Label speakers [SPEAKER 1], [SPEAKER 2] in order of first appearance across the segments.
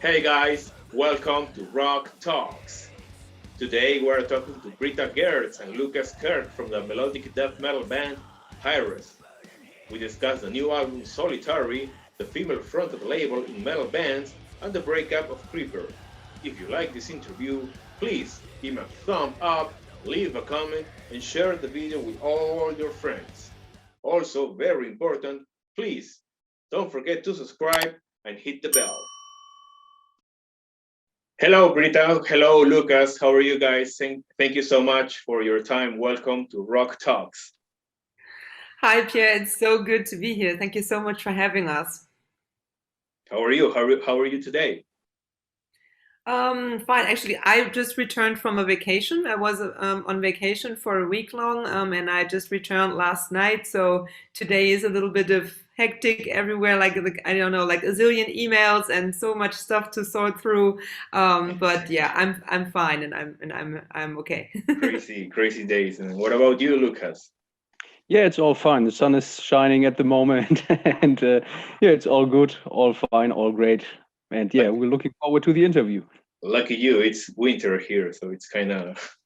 [SPEAKER 1] Hey guys, welcome to Rock Talks. Today we're talking to Britta Görtz and Lucas Kirk from the melodic death metal band Hiraes. We discuss the new album Solitary, the female fronted label in metal bands, and the breakup of Cripper. If you like this interview, please give me a thumb up, leave a comment, and share the video with all your friends. Also, very important, please don't forget to subscribe and hit the bell. Hello, Britta. Hello, Lucas. How are you guys? Thank you so much for your time. Welcome to Rock Talks.
[SPEAKER 2] Hi, Pierre. It's so good to be here. Thank you so much for having us.
[SPEAKER 1] How are you? How are you today?
[SPEAKER 2] Fine. Actually, I just returned from a vacation. I was on vacation for a week long, and I just returned last night. So today is a little bit of hectic everywhere. Like I don't know, like a zillion emails and so much stuff to sort through. But yeah, I'm fine, and I'm okay.
[SPEAKER 1] Crazy days. And what about you, Lucas?
[SPEAKER 3] Yeah, it's all fine. The sun is shining at the moment, and yeah, it's all good, all fine, all great. And yeah, we're looking forward to the interview.
[SPEAKER 1] Lucky you, it's winter here, so it's kind of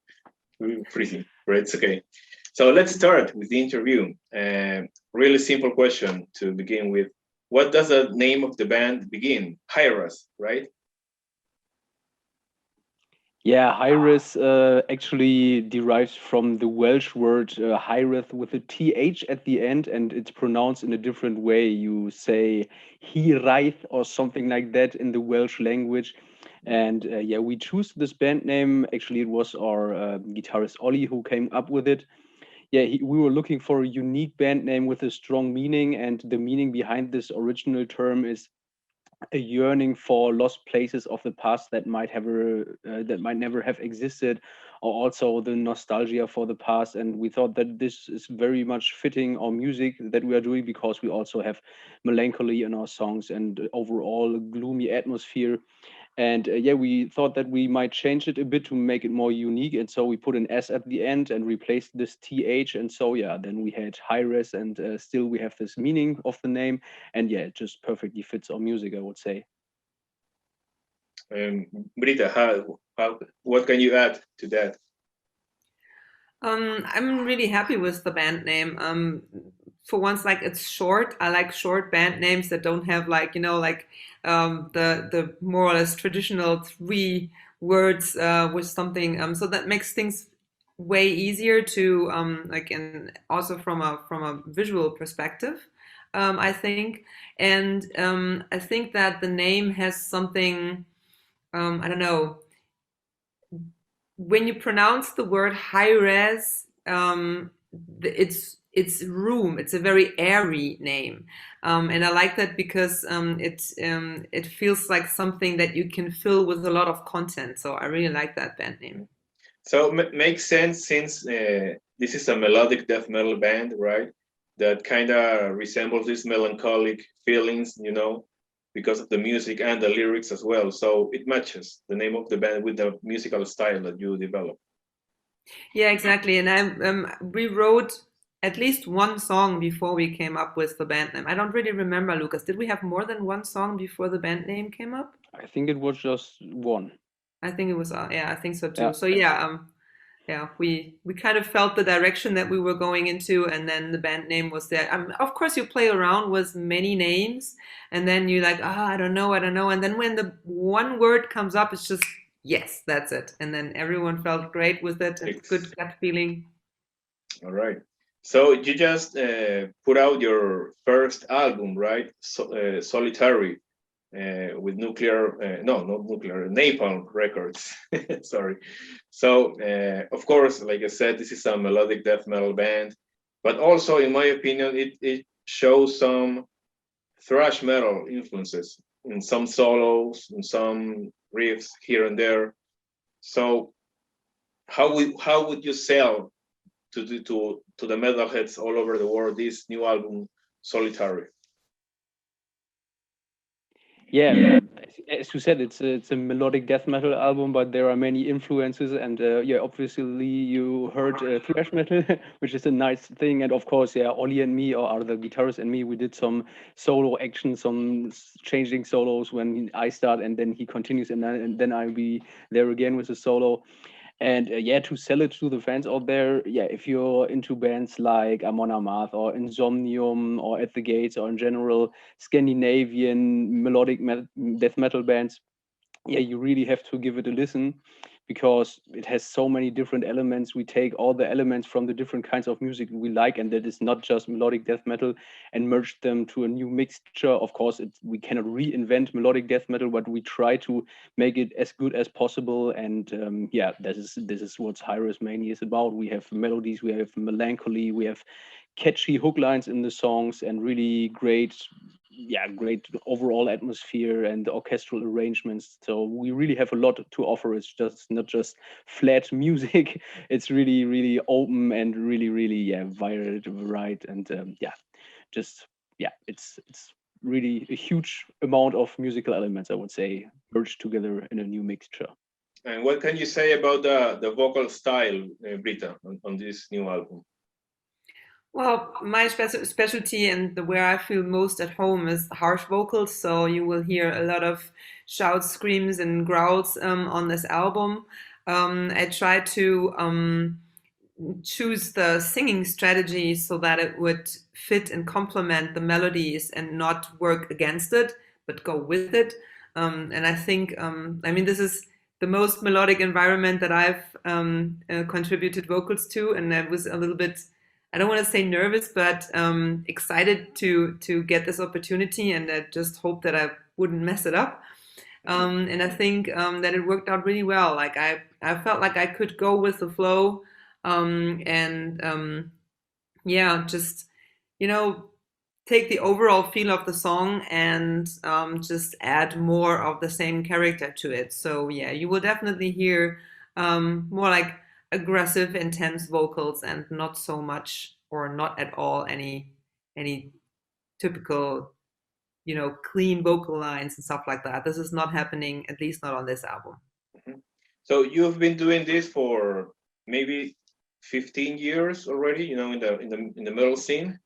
[SPEAKER 1] freezing, but it's okay. So let's start with the interview. Really simple question to begin with. What does the name of the band begin? Hiraes, right?
[SPEAKER 3] Yeah, Hiraes actually derives from the Welsh word Hiraeth with a th at the end, and it's pronounced in a different way. You say Hiraeth or something like that in the Welsh language. And yeah, we choose this band name. Actually, it was our guitarist Ollie who came up with it. Yeah, we were looking for a unique band name with a strong meaning, and the meaning behind this original term is a yearning for lost places of the past that that might never have existed, or also the nostalgia for the past. And we thought that this is very much fitting our music that we are doing, because we also have melancholy in our songs and overall a gloomy atmosphere. And yeah, we thought that we might change it a bit to make it more unique. And so we put an S at the end and replaced this TH. And so, yeah, then we had Hiraes, and still we have this meaning of the name. And yeah, it just perfectly fits our music, I would say.
[SPEAKER 1] Britta, what can you add to that?
[SPEAKER 2] I'm really happy with the band name. For once, like it's short. I like short band names that don't have like like the more or less traditional three words with something. So that makes things way easier to like, and also from a visual perspective. I think, and I think that the name has something. I don't know, when you pronounce the word high res, it's room. It's a very airy name, and I like that because it feels like something that you can fill with a lot of content. So I really like that band name.
[SPEAKER 1] So makes sense since this is a melodic death metal band, right? That kind of resembles these melancholic feelings, because of the music and the lyrics as well. So it matches the name of the band with the musical style that you develop.
[SPEAKER 2] Yeah, exactly. And we wrote at least one song before we came up with the band name. I don't really remember, Lucas. Did we have more than one song before the band name came up?
[SPEAKER 3] I think it was just one.
[SPEAKER 2] I think it was, yeah, I think so too.
[SPEAKER 3] Yeah.
[SPEAKER 2] So yeah, yeah, we kind of felt the direction that we were going into, and then the band name was there. Of course, you play around with many names, and then you're like, I don't know, and then when the one word comes up, it's just yes, that's it, and then everyone felt great with it, and good gut feeling.
[SPEAKER 1] All right. So you just put out your first album, right? Solitary. With not nuclear, Napalm Records. Sorry. So, of course, like I said, this is a melodic death metal band, but also, in my opinion, it shows some thrash metal influences in some solos, in some riffs here and there. So, how would you sell to the metalheads all over the world this new album, Solitary?
[SPEAKER 3] Yeah, as as you said, it's a melodic death metal album, but there are many influences, and yeah, obviously you heard thrash metal, which is a nice thing, and of course, yeah, Ollie and me, or the guitarist and me, we did some solo action, some changing solos when I start, and then he continues, and then I'll be there again with a solo. And yeah, to sell it to the fans out there, yeah, if you're into bands like Amon Amarth or Insomnium or At the Gates, or in general Scandinavian melodic death metal bands, yeah, you really have to give it a listen, because it has so many different elements. We take all the elements from the different kinds of music we like, and that is not just melodic death metal, and merge them to a new mixture. Of course, we cannot reinvent melodic death metal, but we try to make it as good as possible. And yeah, this is what Hiraes mainly is about. We have melodies, we have melancholy, we have catchy hook lines in the songs, and really great overall atmosphere and orchestral arrangements. So we really have a lot to offer. It's just not just flat music. It's really open and really varied, and it's really a huge amount of musical elements, I would say, merged together in a new mixture.
[SPEAKER 1] And what can you say about the vocal style, Britta, on this new album?
[SPEAKER 2] Well, my specialty and where I feel most at home is harsh vocals. So you will hear a lot of shouts, screams, and growls on this album. I try to choose the singing strategy so that it would fit and complement the melodies and not work against it, but go with it. And I think, this is the most melodic environment that I've contributed vocals to, and I was a little bit, I don't want to say nervous, but excited to get this opportunity, and I just hope that I wouldn't mess it up. And I think that it worked out really well. Like I felt like I could go with the flow, just take the overall feel of the song and just add more of the same character to it. So yeah, you will definitely hear more like aggressive, intense vocals, and not so much or not at all any typical, clean vocal lines and stuff like that. This is not happening, at least not on this album.
[SPEAKER 1] Mm-hmm. So you've been doing this for maybe 15 years already, in the metal scene.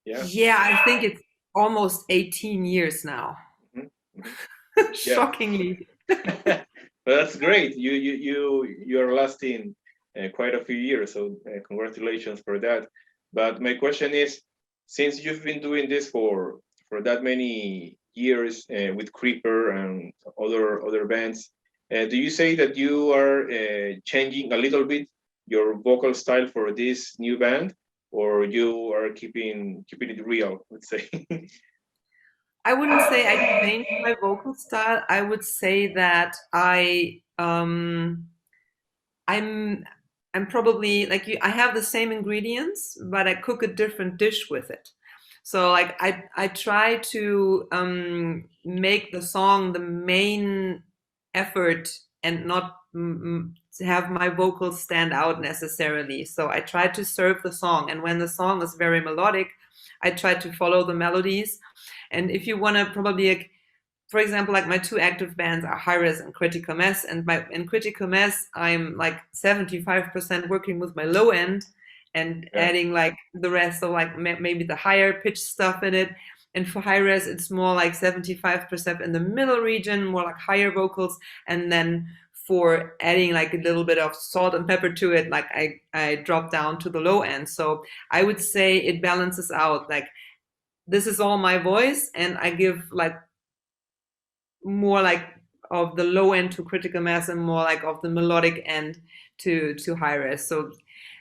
[SPEAKER 1] Yeah.
[SPEAKER 2] Yeah, I think it's almost 18 years now.
[SPEAKER 1] Mm-hmm. Mm-hmm.
[SPEAKER 2] Shockingly.
[SPEAKER 1] Well, that's great. You're lasting quite a few years, so congratulations for that. But my question is, since you've been doing this for that many years with Cripper and other bands, do you say that you are changing a little bit your vocal style for this new band, or you are keeping it real, let's say?
[SPEAKER 2] I wouldn't say I changed my vocal style. I would say that I'm probably like you. I have the same ingredients, but I cook a different dish with it. So like I try to make the song the main effort and not have my vocals stand out necessarily. So I try to serve the song, and when the song is very melodic, I try to follow the melodies. And if you want to probably, for example, like my two active bands are Hiraes and Critical Mass, and in Critical Mass, I'm like 75% working with my low end and adding like the rest of like maybe the higher pitch stuff in it. And for Hiraes, it's more like 75% in the middle region, more like higher vocals, and then for adding like a little bit of salt and pepper to it, like I drop down to the low end. So I would say it balances out. Like this is all my voice, and I give like more like of the low end to Critical Mass and more like of the melodic end to Hiraes. So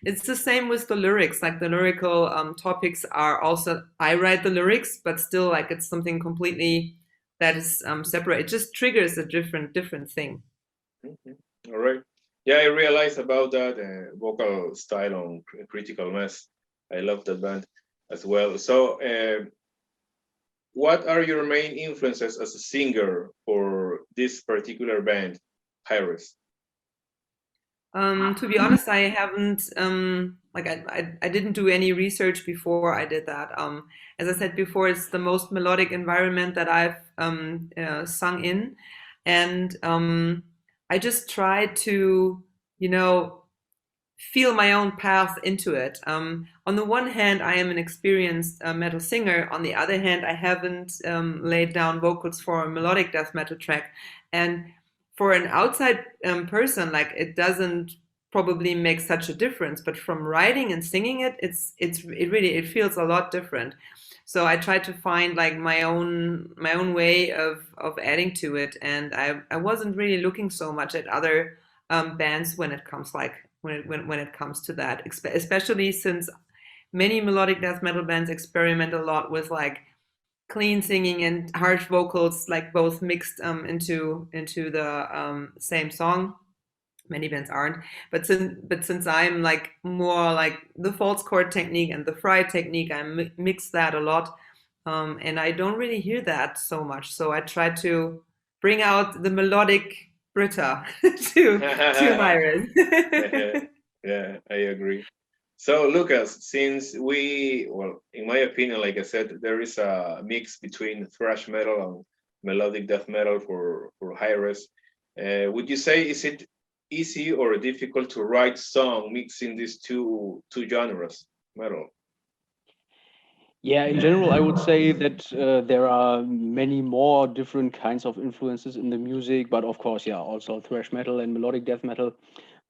[SPEAKER 2] it's the same with the lyrics. Like the lyrical topics are also, I write the lyrics, but still like it's something completely that is separate. It just triggers a different thing.
[SPEAKER 1] Mm-hmm. All right. Yeah, I realized about that vocal style on Critical Mass. I love that band as well. So what are your main influences as a singer for this particular band, Hiraes?
[SPEAKER 2] To be honest, I haven't like I didn't do any research before I did that. As I said before, it's the most melodic environment that I've sung in, and I just tried to, you know, feel my own path into it. On the one hand, I am an experienced metal singer. On the other hand, I haven't laid down vocals for a melodic death metal track. And for an outside person, like, it doesn't probably make such a difference. But from writing and singing it, it feels a lot different. So I tried to find like my own way of adding to it, and I wasn't really looking so much at other bands when it comes like when it comes to that, especially since many melodic death metal bands experiment a lot with like clean singing and harsh vocals, like both mixed into the same song. Many bands aren't, but since I'm like more like the false chord technique and the fry technique, I mix that a lot, and I don't really hear that so much. So I try to bring out the melodic Britta to Hiraes.
[SPEAKER 1] Yeah, I agree. So, Lucas, since well, in my opinion, like I said, there is a mix between thrash metal and melodic death metal for Hiraes. Would you say is it easy or difficult to write song mixing these two genres, metal?
[SPEAKER 3] Yeah, in general, I would say that there are many more different kinds of influences in the music, but of course, yeah, also thrash metal and melodic death metal.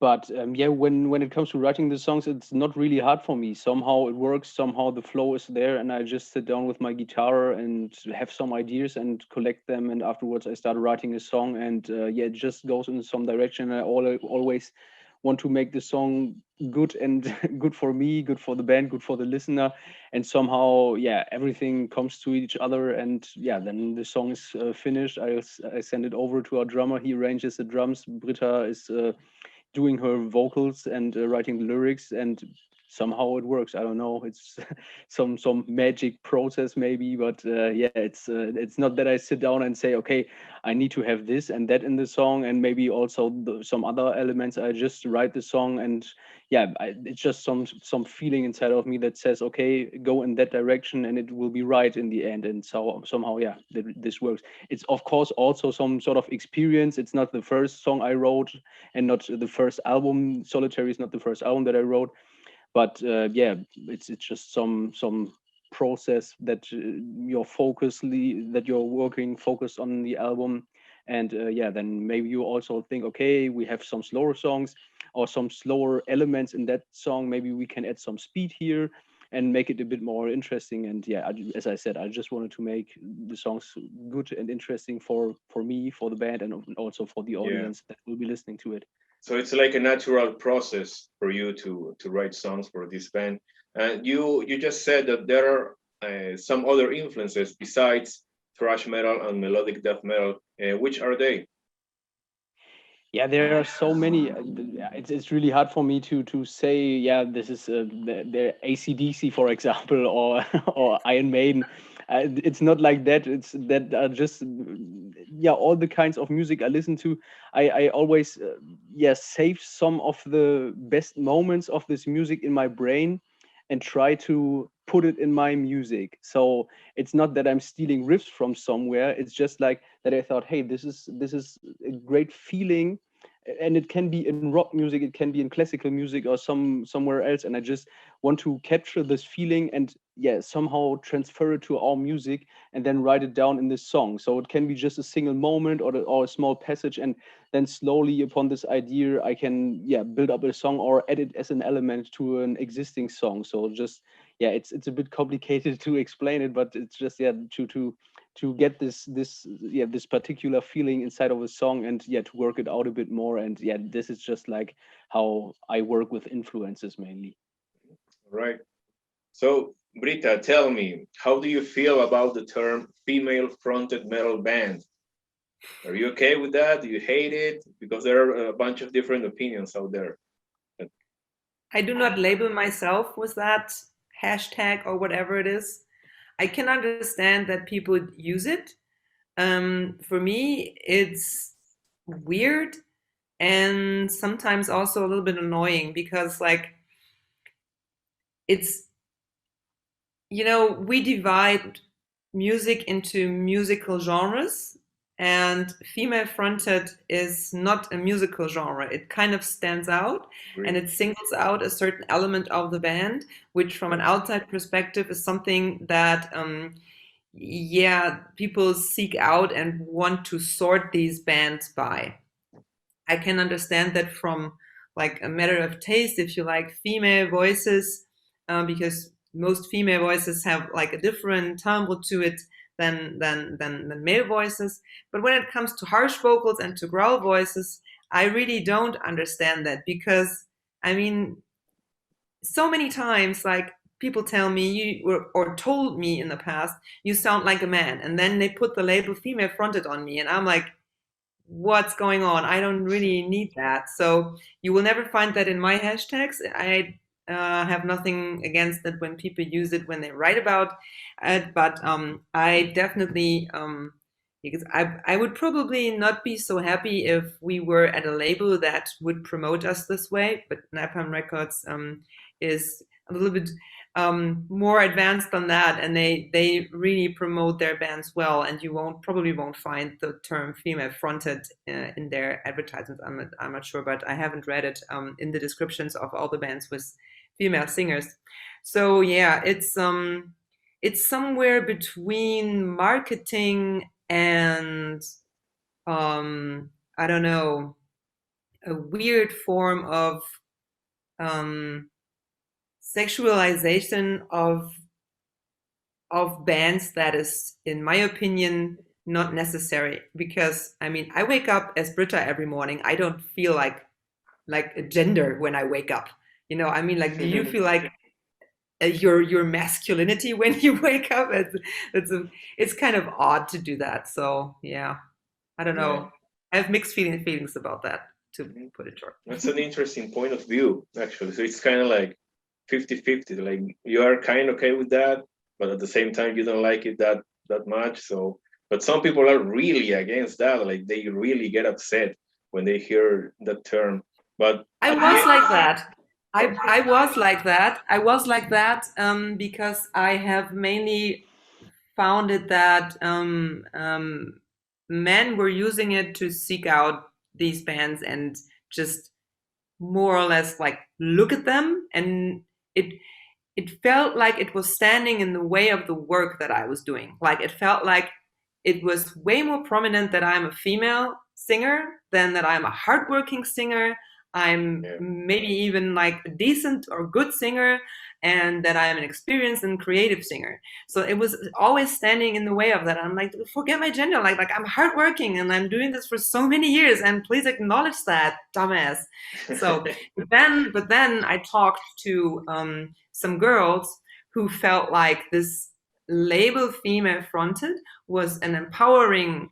[SPEAKER 3] But yeah, when it comes to writing the songs, it's not really hard for me. Somehow it works, somehow the flow is there, and I just sit down with my guitar and have some ideas and collect them, and afterwards I start writing a song, and yeah, it just goes in some direction. I always want to make the song good and good for me, good for the band, good for the listener, and somehow, yeah, everything comes to each other, and yeah, then the song is finished. I send it over to our drummer. He arranges the drums. Britta is doing her vocals and writing the lyrics, and somehow it works. I don't know, it's some magic process maybe, but yeah, it's not that I sit down and say, okay, I need to have this and that in the song, and maybe also some other elements. I just write the song, and yeah, it's just some feeling inside of me that says, okay, go in that direction and it will be right in the end. And so somehow, yeah, this works. It's of course also some sort of experience. It's not the first song I wrote, and not the first album. Solitary is not the first album that I wrote, but yeah, it's just some process that you're working focused on the album. And yeah, then maybe you also think, okay, we have some slower songs or some slower elements in that song, maybe we can add some speed here and make it a bit more interesting. And yeah, as I said, I just wanted to make the songs good and interesting for me, for the band, and also for the audience that will be listening to it.
[SPEAKER 1] So it's like a natural process for you to write songs for this band. And you just said that there are some other influences besides thrash metal and melodic death metal. Which are they?
[SPEAKER 3] Yeah, there are so many. It's really hard for me to say. Yeah, this is the AC/DC, for example, or or Iron Maiden. It's not like that. It's that are just yeah, all the kinds of music I listen to. I always yeah, save some of the best moments of this music in my brain and try to put it in my music. So it's not that I'm stealing riffs from somewhere. It's just like that I thought, hey, this is a great feeling, and it can be in rock music, it can be in classical music, or somewhere else, and I just want to capture this feeling and yeah, somehow transfer it to our music and then write it down in this song. So it can be just a single moment or a small passage, and then slowly upon this idea I can yeah, build up a song or add it as an element to an existing song. So just yeah, it's a bit complicated to explain it, but it's just yeah, to get this yeah, this particular feeling inside of a song, and yeah, to work it out a bit more. And yeah, this is just like how I work with influences mainly.
[SPEAKER 1] Right. So, Britta, tell me, how do you feel about the term female fronted metal band? Are you okay with that? Do you hate it? Because there are a bunch of different opinions out there.
[SPEAKER 2] I do not label myself with that hashtag or whatever it is. I can understand that people use it. For me, it's weird and sometimes also a little bit annoying, because like it's, you know, we divide music into musical genres, and female fronted is not a musical genre. It kind of stands out, and it singles out a certain element of the band, which from an outside perspective is something that yeah, people seek out and want to sort these bands by. I can understand that from like a matter of taste, if you like female voices, because most female voices have like a different timbre to it than male voices. But when it comes to harsh vocals and to growl voices, I really don't understand that, because I mean, so many times, like people tell me or told me in the past, you sound like a man, and then they put the label female fronted on me, and I'm like, what's going on? I don't really need that. So you will never find that in my hashtags. I have nothing against it when people use it when they write about it, but I definitely because I would probably not be so happy if we were at a label that would promote us this way. But Napalm Records is a little bit more advanced than that, and they really promote their bands well, and you probably won't find the term female fronted in their advertisements. I'm not sure, but I haven't read it in the descriptions of all the bands with female singers. So yeah, it's somewhere between marketing and I don't know, a weird form of sexualization of bands that is, in my opinion, not necessary. Because I mean, I wake up as Britta every morning. I don't feel like a gender when I wake up. You know, I mean, like, do you feel like your masculinity when you wake up? It's kind of odd to do that. So yeah, I don't know. I have mixed feelings about that, to put it short.
[SPEAKER 1] That's an interesting point of view, actually. So it's kind of like 50-50. Like you are kind of okay with that, but at the same time you don't like it that much. So, but some people are really against that. Like they really get upset when they hear that term. But
[SPEAKER 2] I was like that. I was like that. I was like that because I have mainly found it that men were using it to seek out these bands and just more or less like look at them, and it felt like it was standing in the way of the work that I was doing. Like it felt like it was way more prominent that I'm a female singer than that I'm a hardworking singer. I'm maybe even like a decent or good singer, and that I am an experienced and creative singer. So it was always standing in the way of that. I'm like, forget my gender. Like I'm hardworking and I'm doing this for so many years, and please acknowledge that, dumbass. So, but then I talked to some girls who felt like this label female fronted was an empowering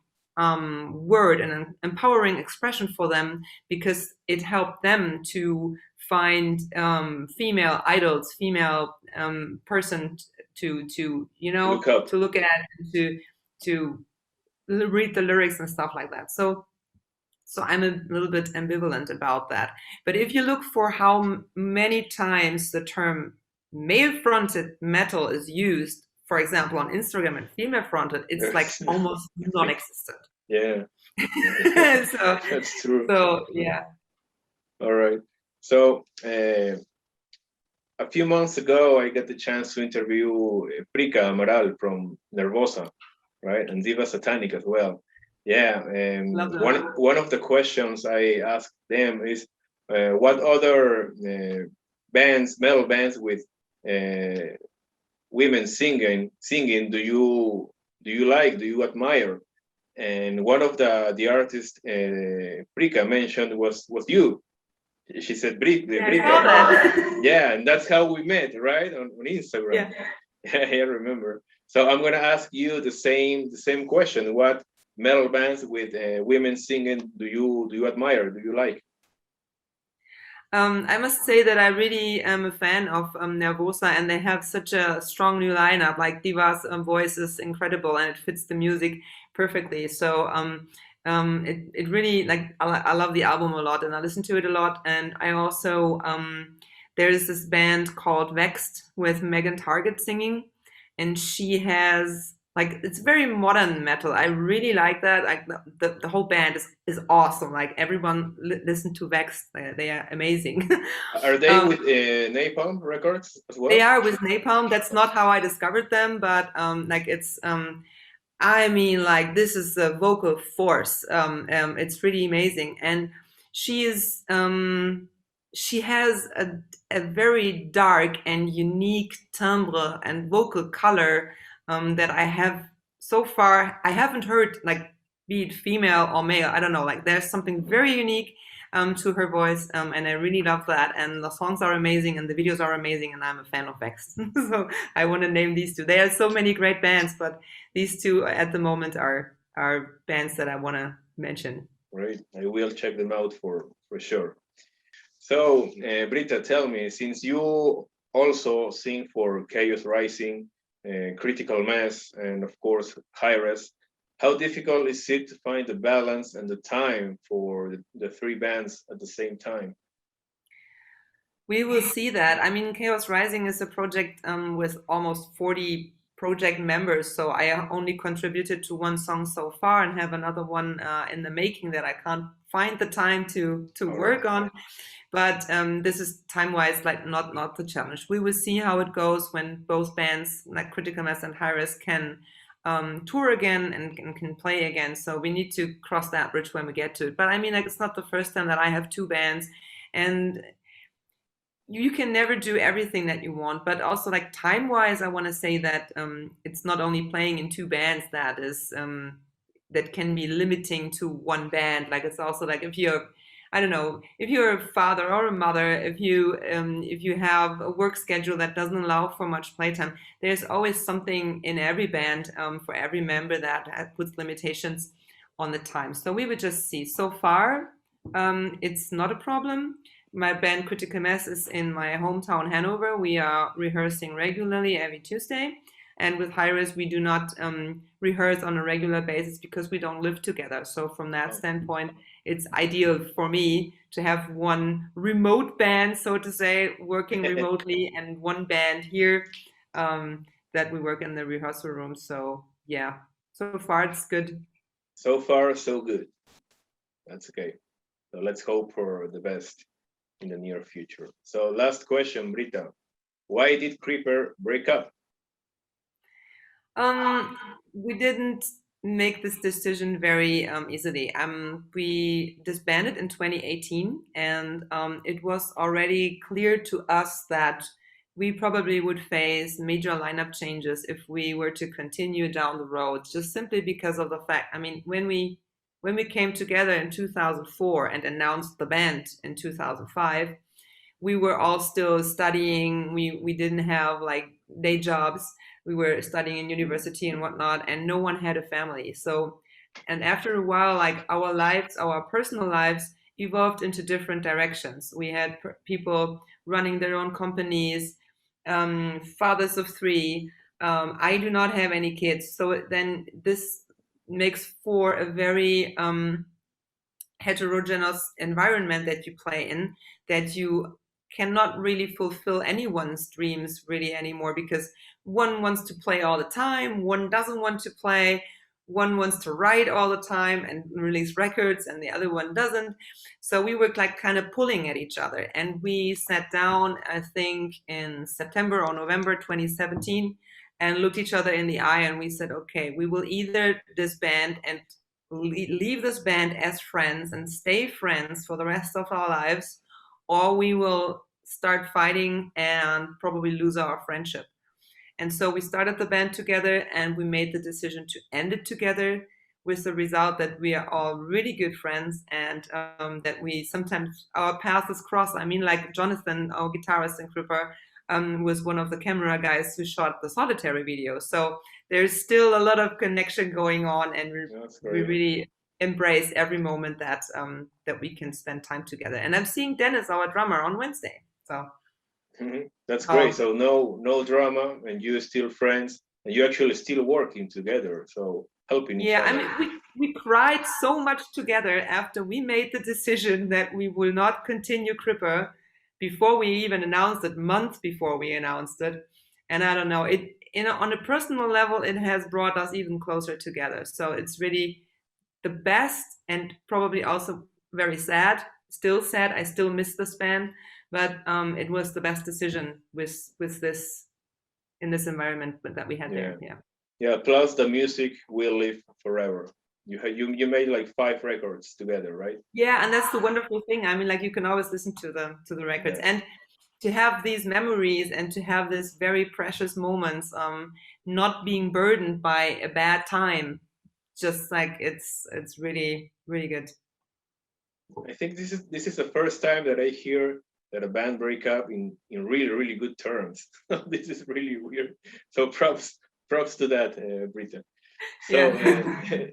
[SPEAKER 2] word and an empowering expression for them, because it helped them to find female idols, female person to you know, to look at, to read the lyrics and stuff like that. So I'm a little bit ambivalent about that. But if you look for how many times the term male fronted metal is used, for example, on Instagram, and female fronted, it's like almost non-existent.
[SPEAKER 1] Yeah.
[SPEAKER 2] So
[SPEAKER 1] that's true.
[SPEAKER 2] So yeah.
[SPEAKER 1] All right. So a few months ago, I got the chance to interview Britta Amaral from Nervosa, right, and Diva Satanic as well. Yeah. One of the questions I asked them is, what other metal bands with women singing do you like? Do you admire? And one of the artists Britta mentioned was you. She said Britta. Yeah, and that's how we met, right, on Instagram. Yeah, I remember. So I'm gonna ask you the same question. What metal bands with women singing do you admire? Do you like?
[SPEAKER 2] I must say that I really am a fan of Nervosa, and they have such a strong new lineup. Like Diva's voice is incredible, and it fits the music perfectly. So it really, like, I love the album a lot, and I listen to it a lot. And I also there is this band called Vexed with Megan Target singing, and she has like, it's very modern metal. I really like that. Like the whole band is awesome. Like everyone listen to Vexed. They are amazing.
[SPEAKER 1] Are they with Napalm Records as well?
[SPEAKER 2] They are with Napalm. That's not how I discovered them, but like it's I mean, like this is a vocal force. It's really amazing, and she is she has a very dark and unique timbre and vocal color that I have so far. I haven't heard, like, be it female or male. I don't know. Like there's something very unique to her voice, and I really love that. And the songs are amazing, and the videos are amazing, and I'm a fan of Vex. So I want to name these two. There are so many great bands, but these two at the moment are bands that I want to mention.
[SPEAKER 1] Great, I will check them out for sure. So Britta, tell me, since you also sing for Chaos Rising, Critical Mass, and of course Hiraes, how difficult is it to find the balance and the time for the three bands at the same time?
[SPEAKER 2] We will see that. I mean, Chaos Rising is a project with almost 40 project members, so I only contributed to one song so far and have another one in the making that I can't find the time to work on. But this is time-wise like not the challenge. We will see how it goes when both bands, like Critical Mass and Hiraes, can tour again and can play again. So we need to cross that bridge when we get to it. But I mean, like, it's not the first time that I have two bands, and you can never do everything that you want. But also, like, time-wise, I want to say that it's not only playing in two bands that is that can be limiting to one band. Like, it's also like, if you're, I don't know, if you're a father or a mother, if you have a work schedule that doesn't allow for much playtime, there's always something in every band for every member that puts limitations on the time. So we would just see. So far, it's not a problem. My band Critical Mass is in my hometown, Hanover. We are rehearsing regularly every Tuesday. And with Hiraes, we do not rehearse on a regular basis because we don't live together. So from that standpoint, it's ideal for me to have one remote band, so to say, working remotely, and one band here that we work in the rehearsal room. So yeah, so far it's good.
[SPEAKER 1] So far, so good. That's okay. So let's hope for the best in the near future. So last question, Britta. Why did Cripper break up?
[SPEAKER 2] We didn't make this decision very easily. We disbanded in 2018, and it was already clear to us that we probably would face major lineup changes if we were to continue down the road, just simply because of the fact, I mean, when we came together in 2004 and announced the band in 2005, we were all still studying. We didn't have like day jobs. We were studying in university and whatnot, and no one had a family. So, and after a while, like, our lives, our personal lives evolved into different directions. We had people running their own companies, fathers of three. I do not have any kids. So then this makes for a very heterogeneous environment that you play in, that you cannot really fulfill anyone's dreams really anymore, because one wants to play all the time, one doesn't want to play, one wants to write all the time and release records, and the other one doesn't. So we were like kind of pulling at each other, and we sat down, I think in September or November 2017, and looked each other in the eye, and we said, okay, we will either disband and leave this band as friends and stay friends for the rest of our lives, or we will start fighting and probably lose our friendship. And so we started the band together, and we made the decision to end it together, with the result that we are all really good friends, and that we sometimes, our paths cross. I mean, like Jonathan, our guitarist in Cripper, was one of the camera guys who shot the Solitary video. So there's still a lot of connection going on, and we really embrace every moment that that we can spend time together. And I'm seeing Dennis, our drummer, on Wednesday. So
[SPEAKER 1] that's great. So no drama, and you're still friends, and you're actually still working together. So helping each other.
[SPEAKER 2] I mean, we cried so much together after we made the decision that we will not continue Cripper. before we even announced it, months before we announced it. And I don't know, on a personal level, it has brought us even closer together. So it's really the best, and probably also very sad. Still sad. I still miss this band, but it was the best decision with this, in this environment that we had there.
[SPEAKER 1] Yeah. Plus the music will live forever. You made like 5 records together, right?
[SPEAKER 2] Yeah, and that's the wonderful thing. I mean, like, you can always listen to the records, and to have these memories and to have this very precious moments, not being burdened by a bad time. Just like it's really, really good.
[SPEAKER 1] I think this is the first time that I hear that a band break up in really, really good terms. This is really weird. So props to that, Britta. So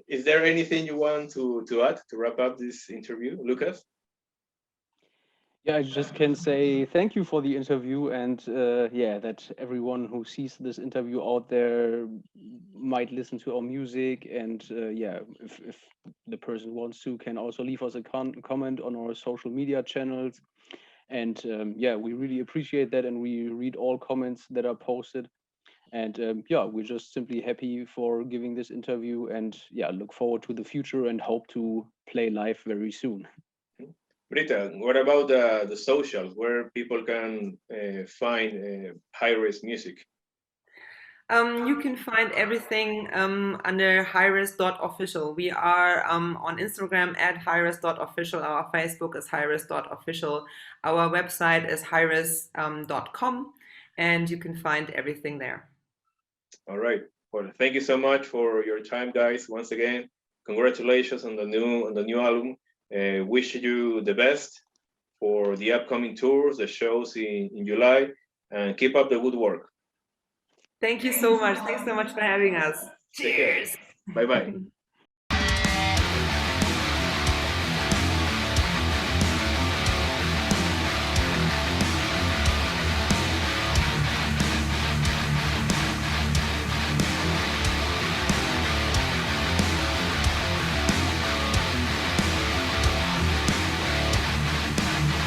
[SPEAKER 1] is there anything you want to add to wrap up this interview, Lucas?
[SPEAKER 3] Yeah, I just can say thank you for the interview, and that everyone who sees this interview out there might listen to our music, and if the person wants to, can also leave us a comment on our social media channels, and we really appreciate that, and we read all comments that are posted, and we're just simply happy for giving this interview, and look forward to the future and hope to play live very soon.
[SPEAKER 1] Britta, what about the socials, where people can find Hiraes music?
[SPEAKER 2] You can find everything under hiraes.official. We are on Instagram at hiraes.official. Our Facebook is hiraes.official. Our website is hiraes.com, and you can find everything there. All
[SPEAKER 1] right. Well, thank you so much for your time, guys. Once again, congratulations on the new album. Wish you the best for the upcoming tours, the shows in July, and keep up the good work.
[SPEAKER 2] Thank you so much. Thanks so much for having us. Cheers.
[SPEAKER 1] Bye-bye.